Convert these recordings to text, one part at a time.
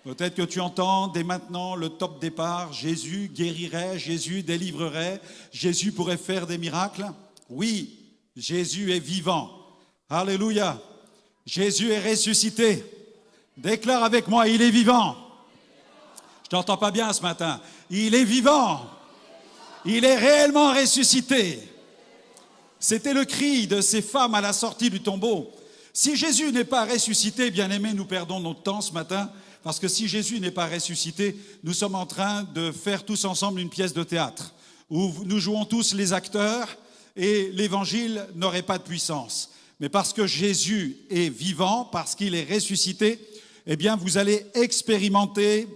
Peut-être que tu entends dès maintenant le top départ. Jésus guérirait, Jésus délivrerait, Jésus pourrait faire des miracles. Oui, Jésus est vivant. Alléluia. Jésus est ressuscité. Déclare avec moi, il est vivant. Je t'entends pas bien ce matin. Il est vivant. Il est réellement ressuscité. C'était le cri de ces femmes à la sortie du tombeau. Si Jésus n'est pas ressuscité, bien-aimés, nous perdons notre temps ce matin. Parce que si Jésus n'est pas ressuscité, nous sommes en train de faire tous ensemble une pièce de théâtre où nous jouons tous les acteurs et l'évangile n'aurait pas de puissance. Mais parce que Jésus est vivant, parce qu'il est ressuscité, eh bien vous allez expérimenter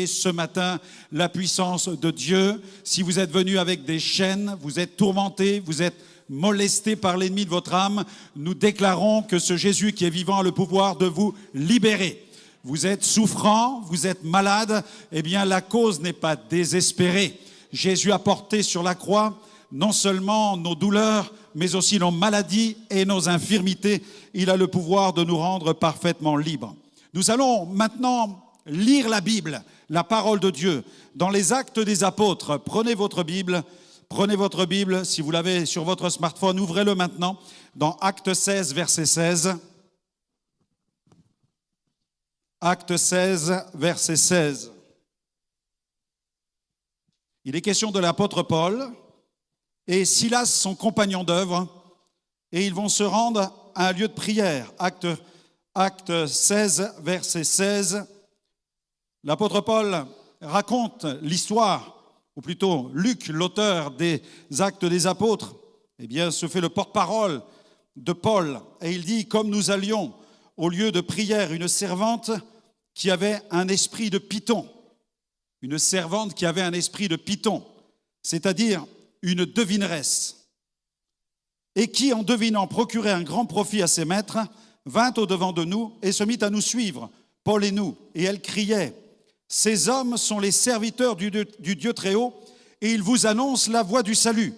ce matin la puissance de Dieu. Si vous êtes venus avec des chaînes, vous êtes tourmentés, vous êtes molestés par l'ennemi de votre âme, nous déclarons que ce Jésus qui est vivant a le pouvoir de vous libérer. Vous êtes souffrant, vous êtes malade, eh bien la cause n'est pas désespérée. Jésus a porté sur la croix non seulement nos douleurs, mais aussi nos maladies et nos infirmités. Il a le pouvoir de nous rendre parfaitement libres. Nous allons maintenant lire la Bible, la parole de Dieu, dans les Actes des Apôtres. Prenez votre Bible, si vous l'avez sur votre smartphone, ouvrez-le maintenant, dans Acte 16, verset 16. Acte 16, verset 16. Il est question de l'apôtre Paul et Silas, son compagnon d'œuvre, et ils vont se rendre à un lieu de prière. Acte 16, verset 16. L'apôtre Paul raconte l'histoire, ou plutôt Luc, l'auteur des Actes des Apôtres, eh bien, se fait le porte-parole de Paul. Et il dit, comme nous allions au lieu de prière, une servante qui avait un esprit de python. Une servante qui avait un esprit de python, c'est-à-dire une devineresse. Et qui, en devinant, procurait un grand profit à ses maîtres, vint au-devant de nous et se mit à nous suivre, Paul et nous. Et elle criait, « Ces hommes sont les serviteurs du Dieu Très-Haut, et ils vous annoncent la voie du salut. »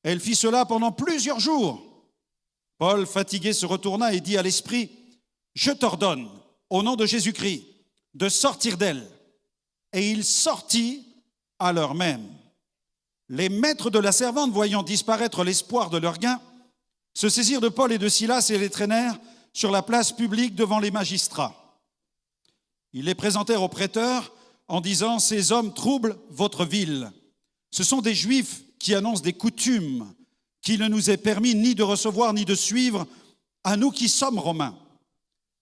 Elle fit cela pendant plusieurs jours. Paul, fatigué, se retourna et dit à l'esprit, « Je t'ordonne, au nom de Jésus-Christ, de sortir d'elle. » Et il sortit à l'heure même. Les maîtres de la servante, voyant disparaître l'espoir de leur gain, se saisirent de Paul et de Silas et les traînèrent sur la place publique devant les magistrats. Ils les présentèrent aux prêteurs en disant « Ces hommes troublent votre ville. Ce sont des Juifs qui annoncent des coutumes qu'il ne nous est permis ni de recevoir ni de suivre, à nous qui sommes Romains. »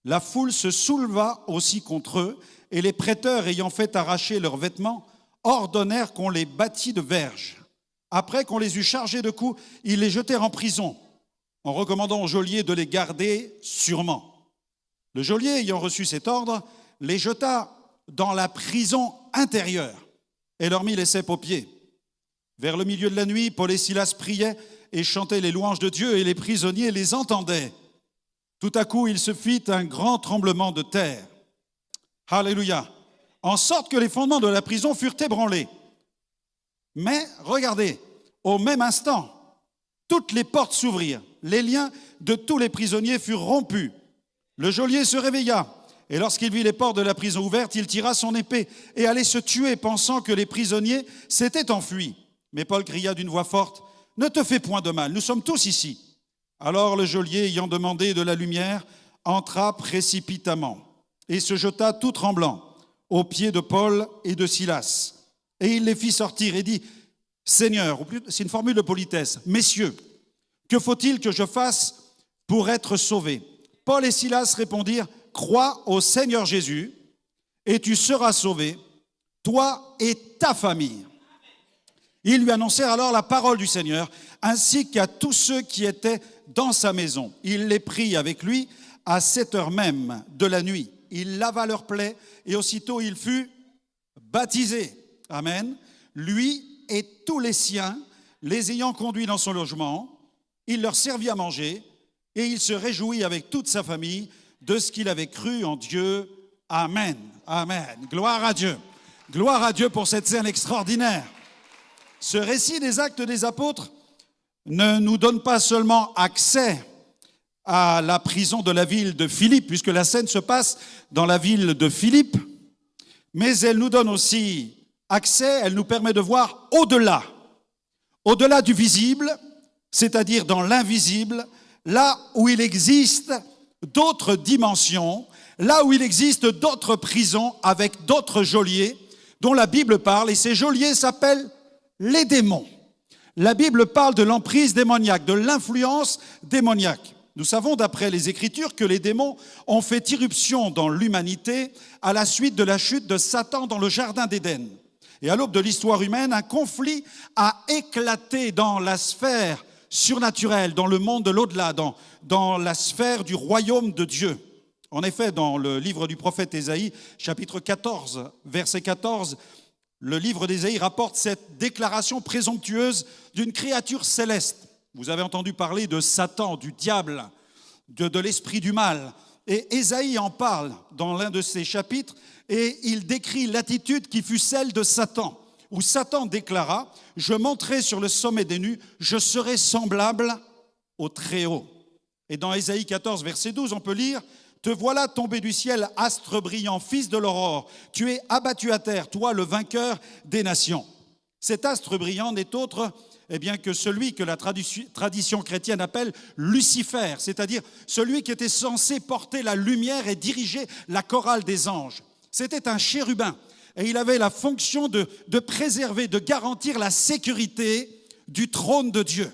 La foule se souleva aussi contre eux, et les prêteurs, ayant fait arracher leurs vêtements, ordonnèrent qu'on les bâtît de verges. Après qu'on les eut chargés de coups, ils les jetèrent en prison, en recommandant au geôlier de les garder sûrement. Le geôlier, ayant reçu cet ordre, les jeta dans la prison intérieure et leur mit les ceps aux pieds. Vers le milieu de la nuit, Paul et Silas priaient et chantaient les louanges de Dieu, et les prisonniers les entendaient. Tout à coup, il se fit un grand tremblement de terre. Alléluia. En sorte que les fondements de la prison furent ébranlés. Mais, regardez, au même instant, toutes les portes s'ouvrirent. Les liens de tous les prisonniers furent rompus. Le geôlier se réveilla, et lorsqu'il vit les portes de la prison ouvertes, il tira son épée et allait se tuer, pensant que les prisonniers s'étaient enfuis. Mais Paul cria d'une voix forte, « Ne te fais point de mal, nous sommes tous ici. » Alors le geôlier, ayant demandé de la lumière, entra précipitamment et se jeta tout tremblant aux pieds de Paul et de Silas. Et il les fit sortir et dit, « Seigneur, ou plus, c'est une formule de politesse, messieurs, que faut-il que je fasse pour être sauvé ?» Paul et Silas répondirent, « Crois au Seigneur Jésus et tu seras sauvé, toi et ta famille. » Ils lui annoncèrent alors la parole du Seigneur, ainsi qu'à tous ceux qui étaient dans sa maison. Il les prit avec lui à 7 heures même de la nuit. Il lava leurs plaies et aussitôt il fut baptisé. Amen. Lui et tous les siens, les ayant conduits dans son logement, il leur servit à manger et il se réjouit avec toute sa famille de ce qu'il avait cru en Dieu. Amen. Amen. Gloire à Dieu. Gloire à Dieu pour cette scène extraordinaire. Ce récit des Actes des Apôtres ne nous donne pas seulement accès à la prison de la ville de Philippe, puisque la scène se passe dans la ville de Philippe, mais elle nous donne aussi accès, elle nous permet de voir au-delà du visible, c'est-à-dire dans l'invisible, là où il existe d'autres dimensions, là où il existe d'autres prisons avec d'autres geôliers dont la Bible parle, et ces geôliers s'appellent les démons. La Bible parle de l'emprise démoniaque, de l'influence démoniaque. Nous savons d'après les Écritures que les démons ont fait irruption dans l'humanité à la suite de la chute de Satan dans le Jardin d'Éden. Et à l'aube de l'histoire humaine, un conflit a éclaté dans la sphère surnaturelle, dans le monde de l'au-delà, dans la sphère du royaume de Dieu. En effet, dans le livre du prophète Ésaïe, chapitre 14, verset 14, le livre d'Ésaïe rapporte cette déclaration présomptueuse d'une créature céleste. Vous avez entendu parler de Satan, du diable, de l'esprit du mal. Et Ésaïe en parle dans l'un de ses chapitres et il décrit l'attitude qui fut celle de Satan, où Satan déclara « Je monterai sur le sommet des nues, je serai semblable au Très-Haut ». Et dans Ésaïe 14, verset 12, on peut lire « Te voilà tombé du ciel, astre brillant, fils de l'aurore. Tu es abattu à terre, toi le vainqueur des nations. » Cet astre brillant n'est autre que celui que la tradition chrétienne appelle Lucifer, c'est-à-dire celui qui était censé porter la lumière et diriger la chorale des anges. C'était un chérubin et il avait la fonction de préserver, de garantir la sécurité du trône de Dieu.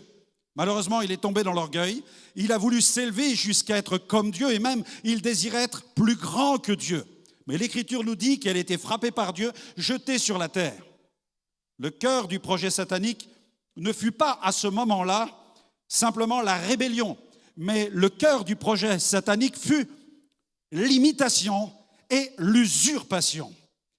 Malheureusement, il est tombé dans l'orgueil. Il a voulu s'élever jusqu'à être comme Dieu et même il désirait être plus grand que Dieu. Mais l'Écriture nous dit qu'elle était frappée par Dieu, jetée sur la terre. Le cœur du projet satanique ne fut pas à ce moment-là simplement la rébellion, mais le cœur du projet satanique fut l'imitation et l'usurpation.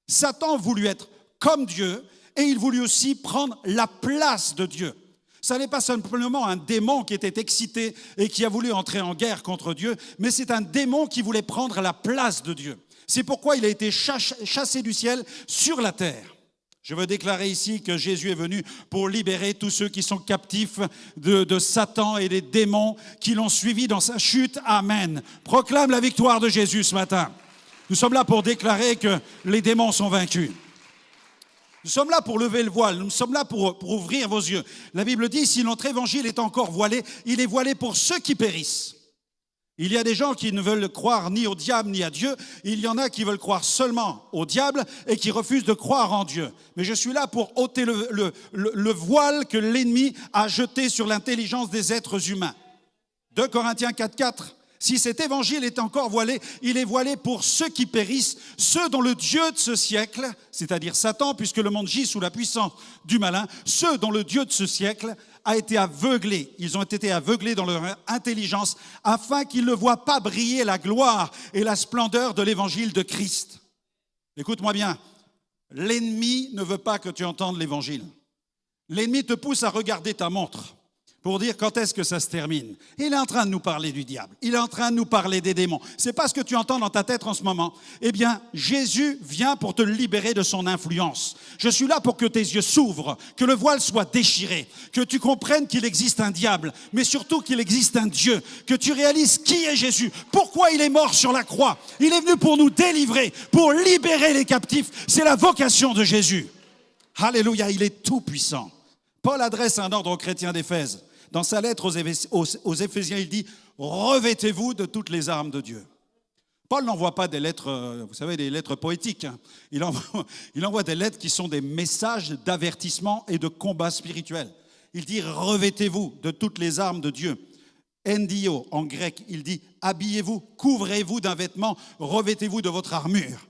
Satan voulut être comme Dieu et il voulut aussi prendre la place de Dieu. Ça n'est pas simplement un démon qui était excité et qui a voulu entrer en guerre contre Dieu, mais c'est un démon qui voulait prendre la place de Dieu. C'est pourquoi il a été chassé du ciel sur la terre. Je veux déclarer ici que Jésus est venu pour libérer tous ceux qui sont captifs de Satan et des démons qui l'ont suivi dans sa chute. Amen. Proclame la victoire de Jésus ce matin. Nous sommes là pour déclarer que les démons sont vaincus. Nous sommes là pour lever le voile, nous sommes là pour ouvrir vos yeux. La Bible dit, si notre évangile est encore voilé, il est voilé pour ceux qui périssent. Il y a des gens qui ne veulent croire ni au diable ni à Dieu. Il y en a qui veulent croire seulement au diable et qui refusent de croire en Dieu. Mais je suis là pour ôter le voile que l'ennemi a jeté sur l'intelligence des êtres humains. 2 Corinthiens 4,4. Si cet évangile est encore voilé, il est voilé pour ceux qui périssent, ceux dont le Dieu de ce siècle, c'est-à-dire Satan, puisque le monde gît sous la puissance du malin, ceux dont le Dieu de ce siècle a été aveuglé. Ils ont été aveuglés dans leur intelligence afin qu'ils ne voient pas briller la gloire et la splendeur de l'évangile de Christ. Écoute-moi bien, l'ennemi ne veut pas que tu entendes l'évangile. L'ennemi te pousse à regarder ta montre pour dire quand est-ce que ça se termine. Il est en train de nous parler du diable. Il est en train de nous parler des démons. C'est pas ce que tu entends dans ta tête en ce moment. Eh bien, Jésus vient pour te libérer de son influence. Je suis là pour que tes yeux s'ouvrent, que le voile soit déchiré, que tu comprennes qu'il existe un diable, mais surtout qu'il existe un Dieu, que tu réalises qui est Jésus, pourquoi il est mort sur la croix. Il est venu pour nous délivrer, pour libérer les captifs. C'est la vocation de Jésus. Alléluia, il est tout puissant. Paul adresse un ordre aux chrétiens d'Éphèse. Dans sa lettre aux Éphésiens, il dit « Revêtez-vous de toutes les armes de Dieu ». Paul n'envoie pas des lettres, vous savez, des lettres poétiques. Il envoie des lettres qui sont des messages d'avertissement et de combat spirituel. Il dit « Revêtez-vous de toutes les armes de Dieu ». Endio, en grec, il dit « Habillez-vous, couvrez-vous d'un vêtement, revêtez-vous de votre armure ».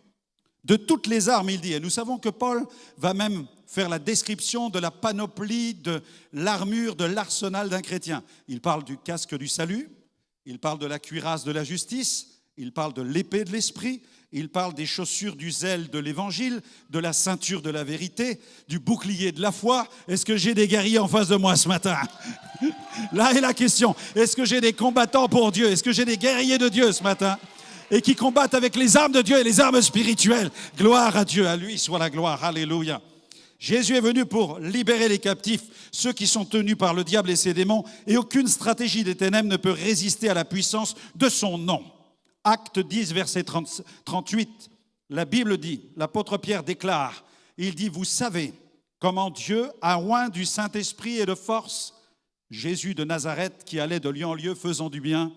De toutes les armes, il dit. Et nous savons que Paul va même faire la description de la panoplie, de l'armure, de l'arsenal d'un chrétien. Il parle du casque du salut, il parle de la cuirasse de la justice, il parle de l'épée de l'esprit, il parle des chaussures du zèle de l'évangile, de la ceinture de la vérité, du bouclier de la foi. Est-ce que j'ai des guerriers en face de moi ce matin? Là est la question. Est-ce que j'ai des combattants pour Dieu? Est-ce que j'ai des guerriers de Dieu ce matin? Et qui combattent avec les armes de Dieu et les armes spirituelles. Gloire à Dieu, à lui soit la gloire, alléluia. Jésus est venu pour libérer les captifs, ceux qui sont tenus par le diable et ses démons, et aucune stratégie des ténèbres ne peut résister à la puissance de son nom. Acte 10, verset 38, la Bible dit, l'apôtre Pierre déclare, il dit, vous savez comment Dieu a oint du Saint-Esprit et de force Jésus de Nazareth qui allait de lieu en lieu faisant du bien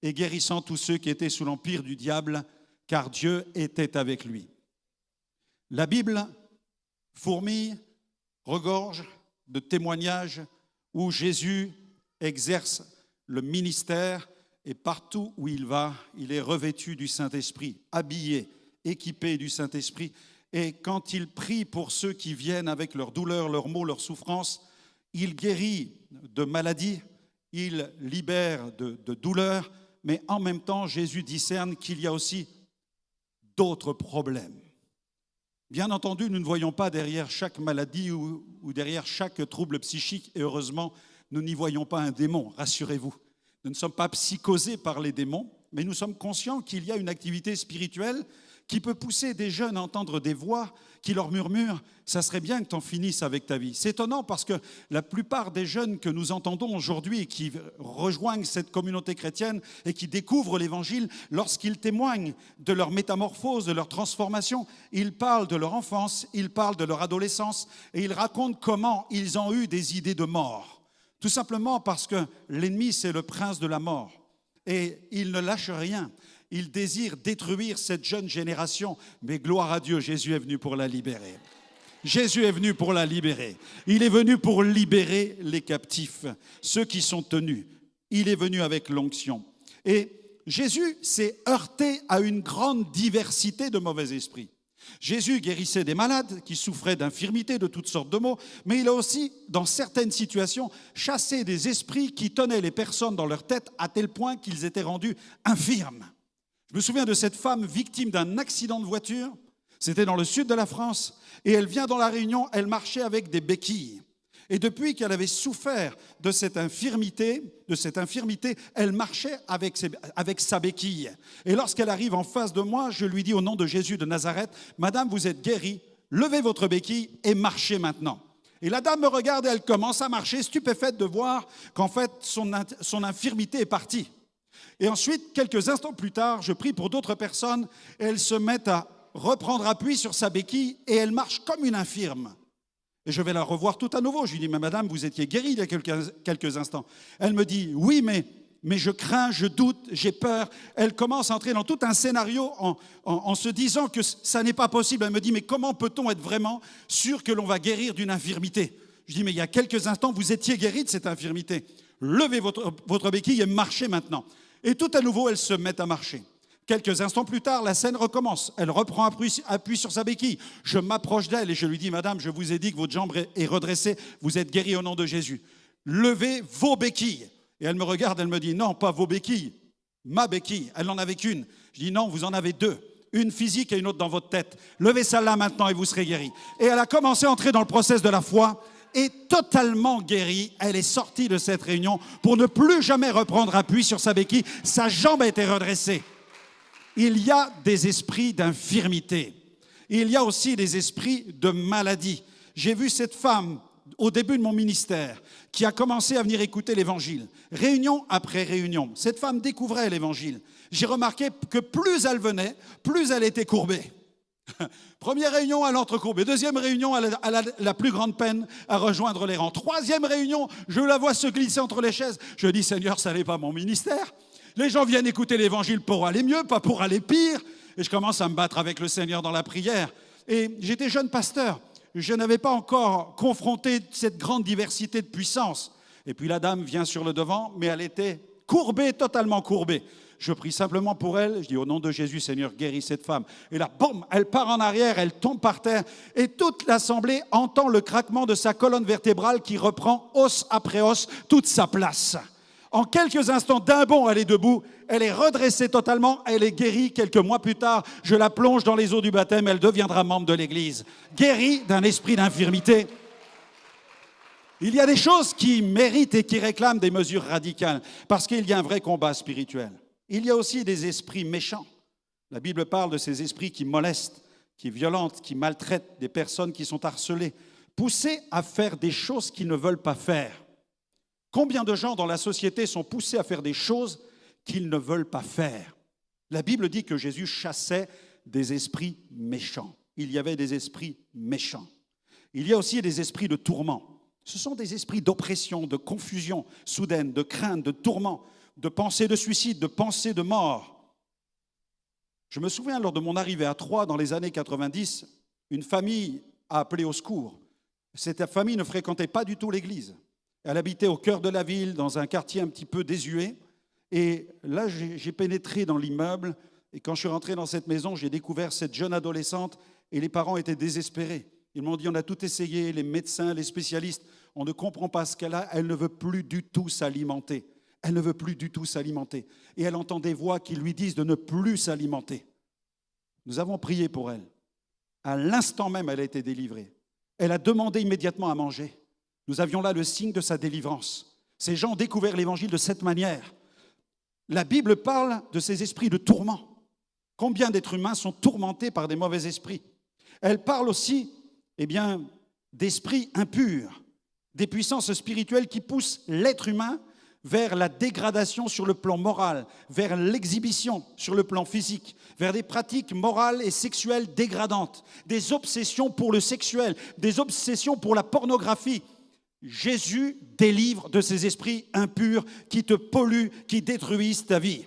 et guérissant tous ceux qui étaient sous l'empire du diable, car Dieu était avec lui. La Bible fourmille, regorge de témoignages où Jésus exerce le ministère et partout où il va, il est revêtu du Saint-Esprit, habillé, équipé du Saint-Esprit. Et quand il prie pour ceux qui viennent avec leurs douleurs, leurs maux, leurs souffrances, il guérit de maladies, il libère de douleurs, mais en même temps, Jésus discerne qu'il y a aussi d'autres problèmes. Bien entendu, nous ne voyons pas derrière chaque maladie ou derrière chaque trouble psychique, et heureusement, nous n'y voyons pas un démon, rassurez-vous. Nous ne sommes pas psychosés par les démons, mais nous sommes conscients qu'il y a une activité spirituelle qui peut pousser des jeunes à entendre des voix qui leur murmurent « ça serait bien que tu en finisses avec ta vie ». C'est étonnant parce que la plupart des jeunes que nous entendons aujourd'hui et qui rejoignent cette communauté chrétienne et qui découvrent l'Évangile, lorsqu'ils témoignent de leur métamorphose, de leur transformation, ils parlent de leur enfance, ils parlent de leur adolescence et ils racontent comment ils ont eu des idées de mort. Tout simplement parce que l'ennemi, c'est le prince de la mort et il ne lâche rien. Il désire détruire cette jeune génération, mais gloire à Dieu, Jésus est venu pour la libérer. Jésus est venu pour la libérer. Il est venu pour libérer les captifs, ceux qui sont tenus. Il est venu avec l'onction. Et Jésus s'est heurté à une grande diversité de mauvais esprits. Jésus guérissait des malades qui souffraient d'infirmités, de toutes sortes de maux, mais il a aussi, dans certaines situations, chassé des esprits qui tenaient les personnes dans leur tête à tel point qu'ils étaient rendus infirmes. Je me souviens de cette femme victime d'un accident de voiture, c'était dans le sud de la France, et elle vient dans la Réunion, elle marchait avec des béquilles. Et depuis qu'elle avait souffert de cette infirmité, elle marchait avec sa béquille. Et lorsqu'elle arrive en face de moi, je lui dis au nom de Jésus de Nazareth, « Madame, vous êtes guérie, levez votre béquille et marchez maintenant. » Et la dame me regarde et elle commence à marcher, stupéfaite de voir qu'en fait, son infirmité est partie. Et ensuite, quelques instants plus tard, je prie pour d'autres personnes et elles se mettent à reprendre appui sur sa béquille et elle marche comme une infirme. Et je vais la revoir tout à nouveau. Je lui dis, mais madame, vous étiez guérie il y a quelques instants. Elle me dit, oui, mais je crains, je doute, j'ai peur. Elle commence à entrer dans tout un scénario en se disant que ça n'est pas possible. Elle me dit, mais comment peut-on être vraiment sûr que l'on va guérir d'une infirmité? Je dis, mais il y a quelques instants, vous étiez guérie de cette infirmité. Levez votre béquille et marchez maintenant. Et tout à nouveau, elle se met à marcher. Quelques instants plus tard, la scène recommence. Elle reprend appui sur sa béquille. Je m'approche d'elle et je lui dis, madame, je vous ai dit que votre jambe est redressée. Vous êtes guérie au nom de Jésus. Levez vos béquilles. Et elle me regarde, elle me dit, non, pas vos béquilles, ma béquille. Elle n'en avait qu'une. Je dis, non, vous en avez deux. Une physique et une autre dans votre tête. Levez celle-là maintenant et vous serez guérie. Et elle a commencé à entrer dans le process de la foi. Et totalement guérie, elle est sortie de cette réunion pour ne plus jamais reprendre appui sur sa béquille. Sa jambe a été redressée. Il y a des esprits d'infirmité. Il y a aussi des esprits de maladie. J'ai vu cette femme au début de mon ministère qui a commencé à venir écouter l'Évangile, réunion après réunion. Cette femme découvrait l'Évangile. J'ai remarqué que plus elle venait, plus elle était courbée. Première réunion, elle entre courbée. Deuxième réunion, elle a la plus grande peine à rejoindre les rangs. Troisième réunion, je la vois se glisser entre les chaises. Je dis, Seigneur, ça n'est pas mon ministère. Les gens viennent écouter l'Évangile pour aller mieux, pas pour aller pire. Et je commence à me battre avec le Seigneur dans la prière. Et j'étais jeune pasteur. Je n'avais pas encore confronté cette grande diversité de puissance. Et puis la dame vient sur le devant, mais elle était courbée, totalement courbée. Je prie simplement pour elle, je dis au nom de Jésus, Seigneur, guéris cette femme. Et là, boum, elle part en arrière, elle tombe par terre et toute l'assemblée entend le craquement de sa colonne vertébrale qui reprend os après os toute sa place. En quelques instants, d'un bond, elle est debout, elle est redressée totalement, elle est guérie. Quelques mois plus tard, je la plonge dans les eaux du baptême, elle deviendra membre de l'Église. Guérie d'un esprit d'infirmité. Il y a des choses qui méritent et qui réclament des mesures radicales parce qu'il y a un vrai combat spirituel. Il y a aussi des esprits méchants. La Bible parle de ces esprits qui molestent, qui violentent, qui maltraitent des personnes qui sont harcelées. poussés à faire des choses qu'ils ne veulent pas faire. Combien de gens dans la société sont poussés à faire des choses qu'ils ne veulent pas faire? La Bible dit que Jésus chassait des esprits méchants. Il y avait des esprits méchants. Il y a aussi des esprits de tourment. Ce sont des esprits d'oppression, de confusion soudaine, de crainte, de tourment, de pensée de suicide, de pensée de mort. Je me souviens, lors de mon arrivée à Troyes, dans les années 90, une famille a appelé au secours. Cette famille ne fréquentait pas du tout l'église. Elle habitait au cœur de la ville, dans un quartier un petit peu désuet. Et là, j'ai pénétré dans l'immeuble. Et quand je suis rentré dans cette maison, j'ai découvert cette jeune adolescente. Et les parents étaient désespérés. Ils m'ont dit, on a tout essayé, les médecins, les spécialistes. On ne comprend pas ce qu'elle a. Elle ne veut plus du tout s'alimenter. Elle ne veut plus du tout s'alimenter. Et elle entend des voix qui lui disent de ne plus s'alimenter. Nous avons prié pour elle. À l'instant même, elle a été délivrée. Elle a demandé immédiatement à manger. Nous avions là le signe de sa délivrance. Ces gens ont découvert l'évangile de cette manière. La Bible parle de ces esprits de tourment. Combien d'êtres humains sont tourmentés par des mauvais esprits? Elle parle aussi, d'esprits impurs, des puissances spirituelles qui poussent l'être humain vers la dégradation sur le plan moral, vers l'exhibition sur le plan physique, vers des pratiques morales et sexuelles dégradantes, des obsessions pour le sexuel, des obsessions pour la pornographie. Jésus délivre de ces esprits impurs qui te polluent, qui détruisent ta vie.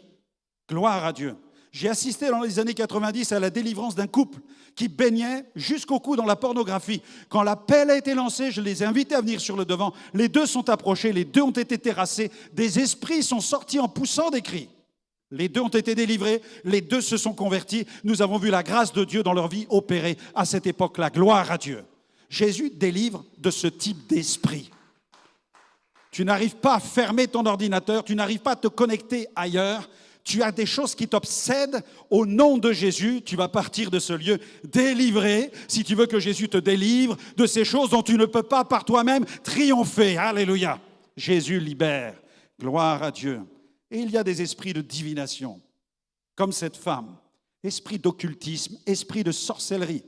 Gloire à Dieu. J'ai assisté dans les années 90 à la délivrance d'un couple qui baignait jusqu'au cou dans la pornographie. Quand l'appel a été lancé, je les ai invités à venir sur le devant. Les deux sont approchés, les deux ont été terrassés. Des esprits sont sortis en poussant des cris. Les deux ont été délivrés, les deux se sont convertis. Nous avons vu la grâce de Dieu dans leur vie opérer à cette époque-là. Gloire à Dieu. Jésus délivre de ce type d'esprit. Tu n'arrives pas à fermer ton ordinateur, tu n'arrives pas à te connecter ailleurs. Tu as des choses qui t'obsèdent. Au nom de Jésus, tu vas partir de ce lieu délivré. Si tu veux que Jésus te délivre de ces choses dont tu ne peux pas par toi-même triompher. Alléluia. Jésus libère. Gloire à Dieu. Et il y a des esprits de divination, comme cette femme. Esprit d'occultisme, esprit de sorcellerie.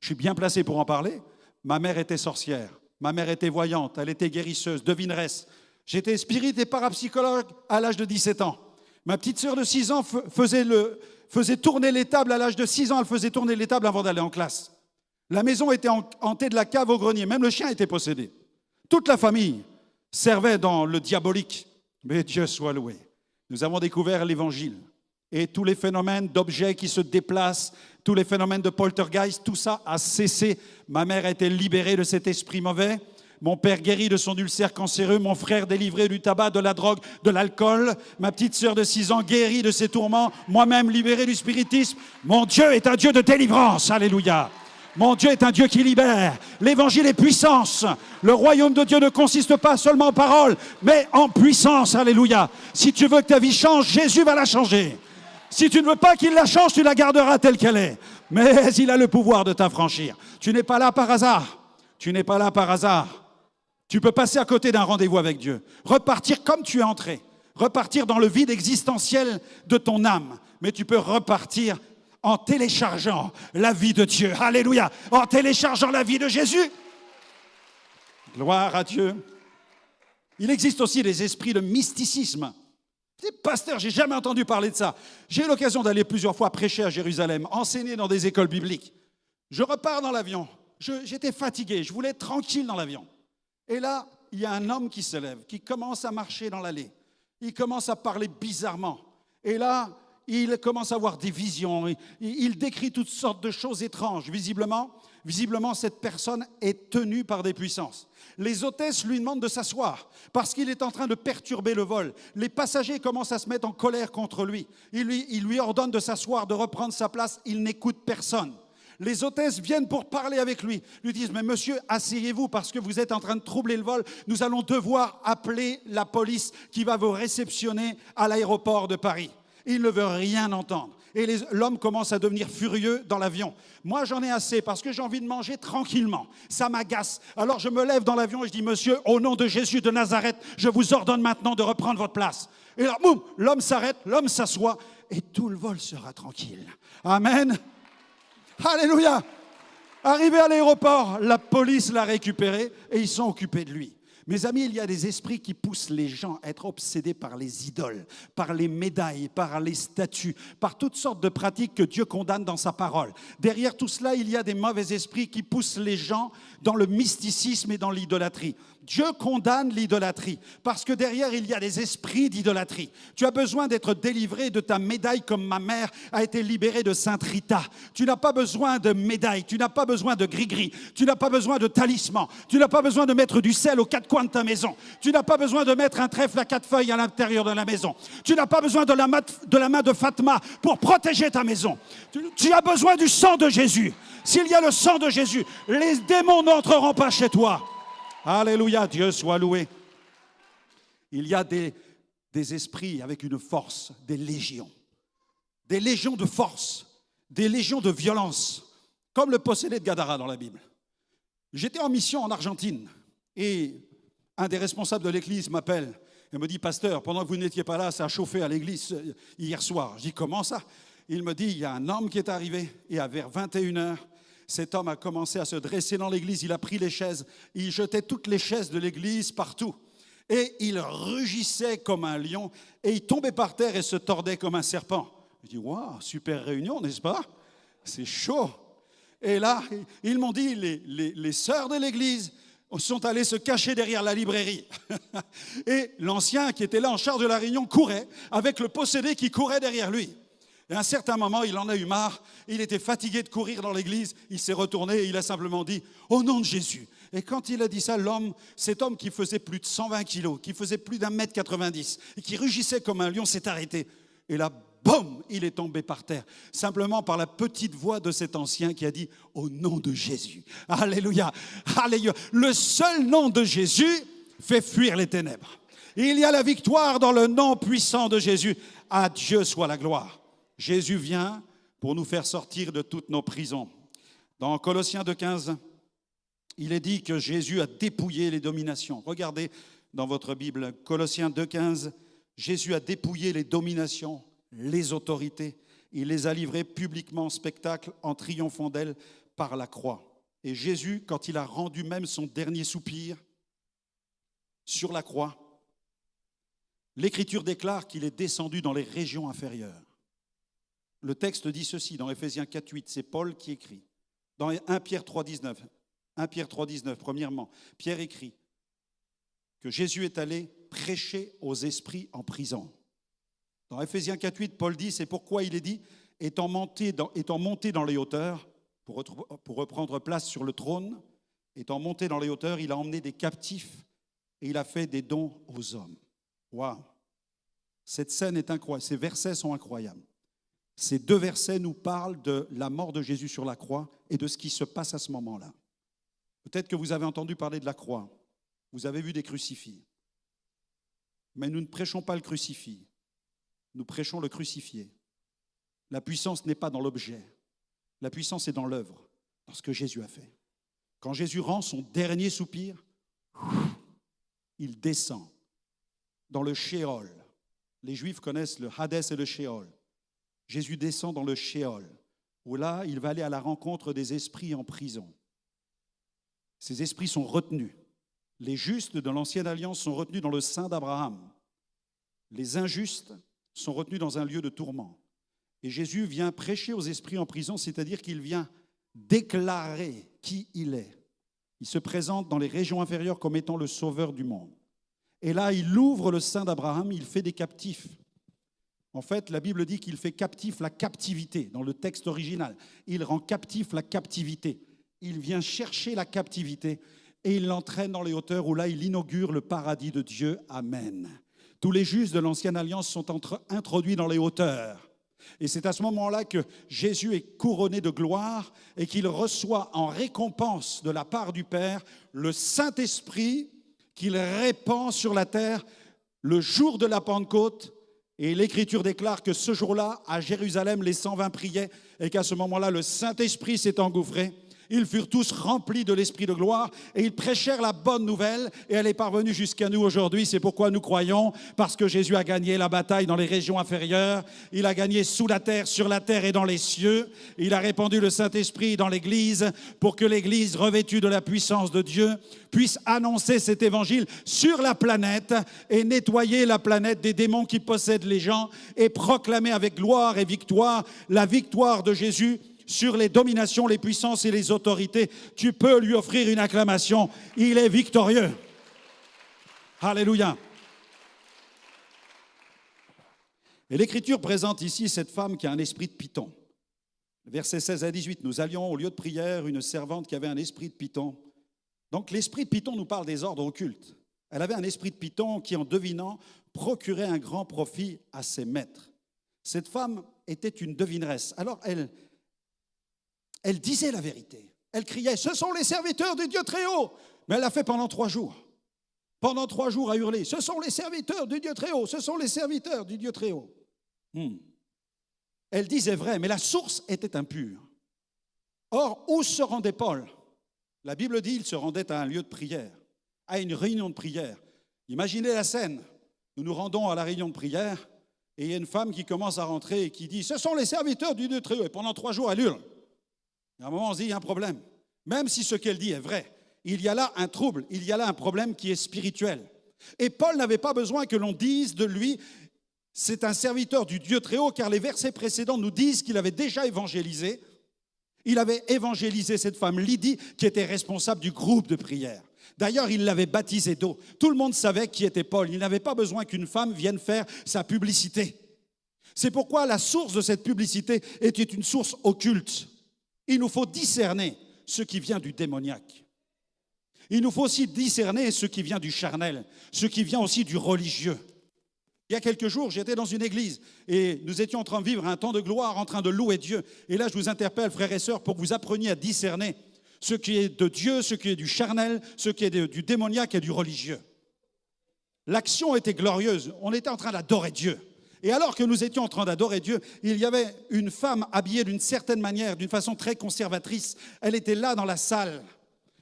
Je suis bien placé pour en parler. Ma mère était sorcière. Ma mère était voyante. Elle était guérisseuse, devineresse. J'étais spirit et parapsychologue à l'âge de 17 ans. Ma petite sœur de 6 ans faisait tourner les tables à l'âge de 6 ans. Elle faisait tourner les tables avant d'aller en classe. La maison était hantée de la cave au grenier. Même le chien était possédé. Toute la famille servait dans le diabolique. Mais Dieu soit loué. Nous avons découvert l'Évangile. Et tous les phénomènes d'objets qui se déplacent, tous les phénomènes de poltergeist, tout ça a cessé. Ma mère a été libérée de cet esprit mauvais. Mon père guéri de son ulcère cancéreux, mon frère délivré du tabac, de la drogue, de l'alcool, ma petite sœur de 6 ans guérie de ses tourments, moi-même libéré du spiritisme. Mon Dieu est un Dieu de délivrance, alléluia. Mon Dieu est un Dieu qui libère. L'évangile est puissance. Le royaume de Dieu ne consiste pas seulement en paroles, mais en puissance, alléluia. Si tu veux que ta vie change, Jésus va la changer. Si tu ne veux pas qu'il la change, tu la garderas telle qu'elle est. Mais il a le pouvoir de t'affranchir. Tu n'es pas là par hasard. Tu n'es pas là par hasard. Tu peux passer à côté d'un rendez-vous avec Dieu, repartir comme tu es entré, repartir dans le vide existentiel de ton âme, mais tu peux repartir en téléchargeant la vie de Dieu. Alléluia, en téléchargeant la vie de Jésus. Gloire à Dieu. Il existe aussi des esprits de mysticisme. Pasteur, j'ai jamais entendu parler de ça. J'ai eu l'occasion d'aller plusieurs fois prêcher à Jérusalem, enseigner dans des écoles bibliques. Je repars dans l'avion. J'étais fatigué, je voulais être tranquille dans l'avion. Et là, il y a un homme qui se lève, qui commence à marcher dans l'allée. Il commence à parler bizarrement. Et là, il commence à avoir des visions. Il décrit toutes sortes de choses étranges. Visiblement, cette personne est tenue par des puissances. Les hôtesses lui demandent de s'asseoir parce qu'il est en train de perturber le vol. Les passagers commencent à se mettre en colère contre lui. Il lui ordonne de s'asseoir, de reprendre sa place. Il n'écoute personne. Les hôtesses viennent pour parler avec lui. Lui disent, mais monsieur, asseyez-vous parce que vous êtes en train de troubler le vol. Nous allons devoir appeler la police qui va vous réceptionner à l'aéroport de Paris. Il ne veut rien entendre. Et l'homme commence à devenir furieux dans l'avion. Moi, j'en ai assez parce que j'ai envie de manger tranquillement. Ça m'agace. Alors, je me lève dans l'avion et je dis, monsieur, au nom de Jésus de Nazareth, je vous ordonne maintenant de reprendre votre place. Et là, boum, l'homme s'arrête, l'homme s'assoit et tout le vol sera tranquille. Amen. Alléluia. Arrivé à l'aéroport, la police l'a récupéré et ils sont occupés de lui. Mes amis, il y a des esprits qui poussent les gens à être obsédés par les idoles, par les médailles, par les statues, par toutes sortes de pratiques que Dieu condamne dans sa parole. Derrière tout cela, il y a des mauvais esprits qui poussent les gens dans le mysticisme et dans l'idolâtrie. Dieu condamne l'idolâtrie parce que derrière, il y a des esprits d'idolâtrie. Tu as besoin d'être délivré de ta médaille comme ma mère a été libérée de Sainte Rita. Tu n'as pas besoin de médaille, tu n'as pas besoin de gris-gris, tu n'as pas besoin de talisman, tu n'as pas besoin de mettre du sel aux quatre coins de ta maison, tu n'as pas besoin de mettre un trèfle à 4 feuilles à l'intérieur de la maison, tu n'as pas besoin de la main de Fatma pour protéger ta maison. Tu as besoin du sang de Jésus. S'il y a le sang de Jésus, les démons n'entreront pas chez toi. Alléluia, Dieu soit loué. Il y a des esprits avec une force, des légions de force, des légions de violence, comme le possédé de Gadara dans la Bible. J'étais en mission en Argentine et un des responsables de l'église m'appelle et me dit « Pasteur, pendant que vous n'étiez pas là, ça a chauffé à l'église hier soir. » Je dis « Comment ça ?» Il me dit « Il y a un homme qui est arrivé et vers 21h, cet homme a commencé à se dresser dans l'église, il a pris les chaises, il jetait toutes les chaises de l'église partout. Et il rugissait comme un lion et il tombait par terre et se tordait comme un serpent. » Je dis « Waouh, super réunion, n'est-ce pas? C'est chaud. » Et là, ils m'ont dit, les sœurs de l'église sont allées se cacher derrière la librairie. Et l'ancien qui était là en charge de la réunion courait avec le possédé qui courait derrière lui. Et à un certain moment, il en a eu marre, il était fatigué de courir dans l'église, il s'est retourné et il a simplement dit « Au nom de Jésus ». Et quand il a dit ça, cet homme qui faisait plus de 120 kilos, qui faisait plus d'1m90 et qui rugissait comme un lion s'est arrêté. Et là, boum, il est tombé par terre, simplement par la petite voix de cet ancien qui a dit « Au nom de Jésus ». Alléluia, alléluia. Le seul nom de Jésus fait fuir les ténèbres. Et il y a la victoire dans le nom puissant de Jésus. À Dieu soit la gloire. Jésus vient pour nous faire sortir de toutes nos prisons. Dans Colossiens 2,15, il est dit que Jésus a dépouillé les dominations. Regardez dans votre Bible, Colossiens 2,15, Jésus a dépouillé les dominations, les autorités. Il les a livrées publiquement en spectacle en triomphant d'elles par la croix. Et Jésus, quand il a rendu même son dernier soupir sur la croix, l'Écriture déclare qu'il est descendu dans les régions inférieures. Le texte dit ceci dans Éphésiens 4,8, c'est Paul qui écrit. Dans 1 Pierre 3,19, premièrement, Pierre écrit que Jésus est allé prêcher aux esprits en prison. Dans Éphésiens 4,8, Paul dit, c'est pourquoi il est dit, étant monté dans les hauteurs, pour reprendre place sur le trône, étant monté dans les hauteurs, il a emmené des captifs et il a fait des dons aux hommes. Waouh! Cette scène est incroyable, ces versets sont incroyables. Ces deux versets nous parlent de la mort de Jésus sur la croix et de ce qui se passe à ce moment-là. Peut-être que vous avez entendu parler de la croix, vous avez vu des crucifix. Mais nous ne prêchons pas le crucifix, nous prêchons le crucifié. La puissance n'est pas dans l'objet, la puissance est dans l'œuvre, dans ce que Jésus a fait. Quand Jésus rend son dernier soupir, il descend dans le Shéol. Les Juifs connaissent le Hadès et le Shéol. Jésus descend dans le Shéol, où là, il va aller à la rencontre des esprits en prison. Ces esprits sont retenus. Les justes de l'Ancienne Alliance sont retenus dans le sein d'Abraham. Les injustes sont retenus dans un lieu de tourment. Et Jésus vient prêcher aux esprits en prison, c'est-à-dire qu'il vient déclarer qui il est. Il se présente dans les régions inférieures comme étant le sauveur du monde. Et là, il ouvre le sein d'Abraham, il fait des captifs. En fait, la Bible dit qu'il fait captif la captivité, dans le texte original. Il rend captif la captivité. Il vient chercher la captivité et il l'entraîne dans les hauteurs où là, il inaugure le paradis de Dieu. Amen. Tous les justes de l'Ancienne Alliance sont introduits dans les hauteurs. Et c'est à ce moment-là que Jésus est couronné de gloire et qu'il reçoit en récompense de la part du Père le Saint-Esprit qu'il répand sur la terre le jour de la Pentecôte. Et l'Écriture déclare que ce jour-là, à Jérusalem, les 120 priaient et qu'à ce moment-là, le Saint-Esprit s'est engouffré Ils furent tous remplis de l'Esprit de gloire et ils prêchèrent la bonne nouvelle et elle est parvenue jusqu'à nous aujourd'hui. C'est pourquoi nous croyons, parce que Jésus a gagné la bataille dans les régions inférieures. Il a gagné sous la terre, sur la terre et dans les cieux. Il a répandu le Saint-Esprit dans l'Église pour que l'Église, revêtue de la puissance de Dieu, puisse annoncer cet évangile sur la planète et nettoyer la planète des démons qui possèdent les gens et proclamer avec gloire et victoire la victoire de Jésus sur les dominations, les puissances et les autorités. Tu peux lui offrir une acclamation. Il est victorieux. Alléluia. Et l'Écriture présente ici cette femme qui a un esprit de python. Versets 16 à 18, nous allions au lieu de prière, une servante qui avait un esprit de python. Donc l'esprit de python nous parle des ordres occultes. Elle avait un esprit de python qui, en devinant, procurait un grand profit à ses maîtres. Cette femme était une devineresse. Alors elle disait la vérité. Elle criait, ce sont les serviteurs du Dieu très haut. Mais elle l'a fait pendant 3 jours. Pendant 3 jours à hurler, ce sont les serviteurs du Dieu très haut, ce sont les serviteurs du Dieu très haut. Elle disait vrai, mais la source était impure. Or, où se rendait Paul? La Bible dit qu'il se rendait à un lieu de prière, à une réunion de prière. Imaginez la scène. Nous nous rendons à la réunion de prière et il y a une femme qui commence à rentrer et qui dit, ce sont les serviteurs du Dieu très haut. Et pendant 3 jours, elle hurle. À un moment, on se dit, il y a un problème. Même si ce qu'elle dit est vrai, il y a là un trouble, il y a là un problème qui est spirituel. Et Paul n'avait pas besoin que l'on dise de lui, c'est un serviteur du Dieu très haut, car les versets précédents nous disent qu'il avait déjà évangélisé. Il avait évangélisé cette femme Lydie, qui était responsable du groupe de prière. D'ailleurs, il l'avait baptisée d'eau. Tout le monde savait qui était Paul. Il n'avait pas besoin qu'une femme vienne faire sa publicité. C'est pourquoi la source de cette publicité était une source occulte. Il nous faut discerner ce qui vient du démoniaque. Il nous faut aussi discerner ce qui vient du charnel, ce qui vient aussi du religieux. Il y a quelques jours, j'étais dans une église et nous étions en train de vivre un temps de gloire, en train de louer Dieu. Et là, je vous interpelle, frères et sœurs, pour que vous appreniez à discerner ce qui est de Dieu, ce qui est du charnel, ce qui est du démoniaque et du religieux. L'action était glorieuse. On était en train d'adorer Dieu. Et alors que nous étions en train d'adorer Dieu, il y avait une femme habillée d'une certaine manière, d'une façon très conservatrice. Elle était là dans la salle.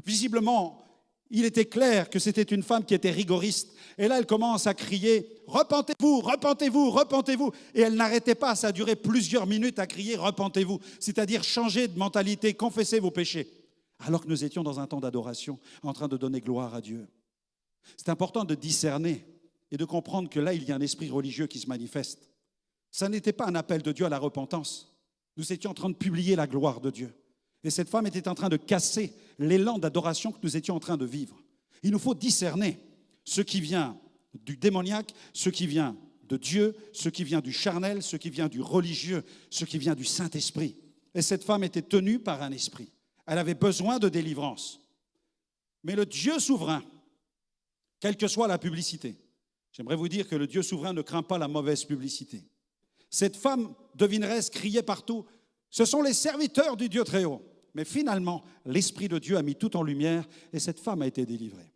Visiblement, il était clair que c'était une femme qui était rigoriste. Et là, elle commence à crier « Repentez-vous, repentez-vous, repentez-vous » Et elle n'arrêtait pas, ça a duré plusieurs minutes à crier « Repentez-vous », c'est-à-dire changer de mentalité, confessez vos péchés. Alors que nous étions dans un temps d'adoration, en train de donner gloire à Dieu. C'est important de discerner et de comprendre que là, il y a un esprit religieux qui se manifeste. Ça n'était pas un appel de Dieu à la repentance. Nous étions en train de publier la gloire de Dieu. Et cette femme était en train de casser l'élan d'adoration que nous étions en train de vivre. Il nous faut discerner ce qui vient du démoniaque, ce qui vient de Dieu, ce qui vient du charnel, ce qui vient du religieux, ce qui vient du Saint-Esprit. Et cette femme était tenue par un esprit. Elle avait besoin de délivrance. Mais le Dieu souverain, quelle que soit la publicité, j'aimerais vous dire que le Dieu souverain ne craint pas la mauvaise publicité. Cette femme devineresse criait partout, ce sont les serviteurs du Dieu très haut. Mais finalement, l'Esprit de Dieu a mis tout en lumière et cette femme a été délivrée.